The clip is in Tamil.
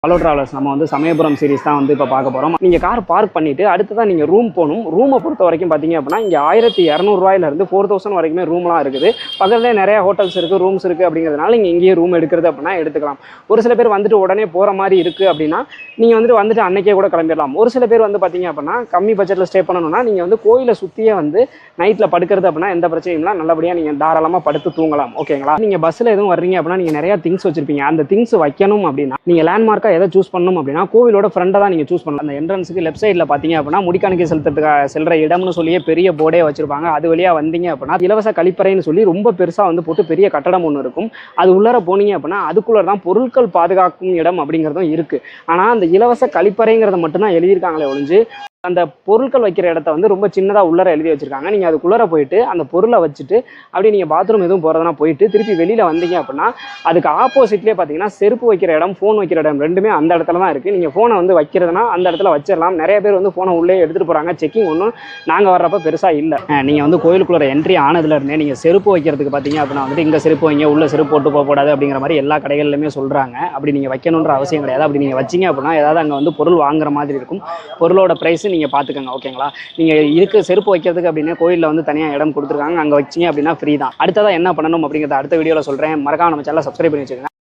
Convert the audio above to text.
ஹலோ டிராவலர்ஸ், நம்ம வந்து சமயபுரம் சீரிஸ் தான் வந்து இப்போ பார்க்க போகிறோம். நீங்கள் கார் பார்க் பண்ணிவிட்டு அடுத்து தான் நீங்கள் ரூம் போகணும். ரூமை பொறுத்த வரைக்கும் பார்த்தீங்க அப்படின்னா இங்கே 1200 4000 வரைக்குமே ரூம்லாம் இருக்குது. பக்கத்துலேயே நிறைய ஹோட்டல்ஸ் இருக்குது, ரூம்ஸ் இருக்குது. அப்படிங்கிறதுனால நீங்கள் இங்கேயே ரூம் எடுக்கிறது அப்படின்னா எடுத்துக்கலாம். ஒரு சில பேர் வந்துட்டு உடனே போகிற மாதிரி இருக்குது அப்படின்னா நீங்கள் வந்துட்டு அன்னைக்கே கூட கிளம்பிடலாம். ஒரு சில பேர் வந்து பார்த்தீங்க அப்படின்னா கம்மி பட்ஜெட்டில் ஸ்டே பண்ணணும்னா நீங்கள் வந்து கோயிலை சுற்றியே வந்து நைட்டில் படுக்கிறது அப்படின்னா எந்த பிரச்சனையும் இல்லை, நல்லபடியாக நீங்கள் தாராளமாக படுத்து தூங்கலாம். ஓகேங்களா? நீங்கள் பஸ்ஸில் எதுவும் வர்றீங்க அப்படின்னா நீங்கள் நிறையா திங்ஸ் வச்சுருப்பீங்க. அந்த திங்ஸ் வைக்கணும் அப்படின்னா நீங்கள் லேண்ட்மார்க்காக எதை சூஸ் பண்ணணும் அப்படின்னா கோவிலோட ஃப்ரண்டை தான் நீங்கள் சூஸ் பண்ணலாம். அந்த என்ட்ரன்ஸுக்கு லெஃப்ட் சைடில் பார்த்தீங்க அப்படின்னா முடிக்காணிக்கை செல்ற இடம்னு சொல்லியே பெரிய போர்டே வச்சிருப்பாங்க. அது வழியாக வந்தீங்க அப்படின்னா இலவச கழிப்பறைன்னு சொல்லி ரொம்ப பெருசாக வந்து போட்டு பெரிய கட்டடம் ஒன்று இருக்கும். அது உள்ளர போனீங்க அப்படின்னா அதுக்குள்ளே தான் பொருட்கள் பாதுகாக்கும் இடம் அப்படிங்கிறதும் இருக்குது. ஆனால் அந்த இலவச கழிப்பறைங்கிறத மட்டும்தான் எழுதியிருக்காங்களே ஒழிஞ்சு அந்த பொருட்கள் வைக்கிற இடத்த வந்து ரொம்ப சின்னதாக உள்ளர எழுதி வச்சிருக்காங்க. நீங்கள் அதுக்குள்ளர போயிட்டு அந்த பொருளை வச்சுட்டு அப்படியே நீங்கள் பாத்ரூம் எதுவும் போகிறதுனா போயிட்டு திருப்பி வெளியில் வந்தீங்க அப்படின்னா அதுக்கு ஆப்போசிட்லேயே பார்த்தீங்கன்னா செருப்பு வைக்கிற இடம், ஃபோன் வைக்கிற இடம் ரெண்டுமே அந்த இடத்துல தான் இருக்குது. நீங்கள் ஃபோனை வந்து வைக்கிறதுனா அந்த இடத்துல வச்சிடலாம். நிறைய பேர் வந்து ஃபோனை உள்ளே எடுத்துகிட்டு போகிறாங்க. செக்கிங் ஒன்றும் நாங்கள் வர்றப்ப பெருசாக இல்லை. நீங்கள் வந்து கோயிலுக்குள்ளே என்ட்ரி ஆனதுலேருந்தே நீங்கள் செருப்பு வைக்கிறதுக்கு பார்த்தீங்க அப்படின்னா வந்துட்டு இங்கே செருப்பு வைங்க, உள்ள செருப்பு போட்டு போகக்கூடாது அப்படிங்கிற மாதிரி எல்லா கடைகள்லையுமே சொல்கிறாங்க. அப்படி நீங்கள் வைக்கணுன்ற அவசியம் கிடையாது. அப்படி நீங்கள் வச்சிங்க அப்படின்னா ஏதாவது அங்கே வந்து பொருள் வாங்குற மாதிரி இருக்கும். பொருளோட ப்ரைஸ் நீங்கள் பார்த்துக்கங்க. ஓகேங்களா? நீங்கள் இதுக்கு செருப்பு வைக்கிறதுக்கு அப்படின்னு கோயிலில் வந்து தனியாக இடம் கொடுத்துருக்காங்க. அங்கே வச்சிங்க அப்படின்னா ஃப்ரீ தான். அடுத்ததாக என்ன பண்ணணும் அப்படிங்கிறத அடுத்த வீடியோவில் சொல்கிறேன். மறக்காம நம்ம சேனலை சப்ஸ்கிரைப் பண்ணி வச்சுக்கோங்க.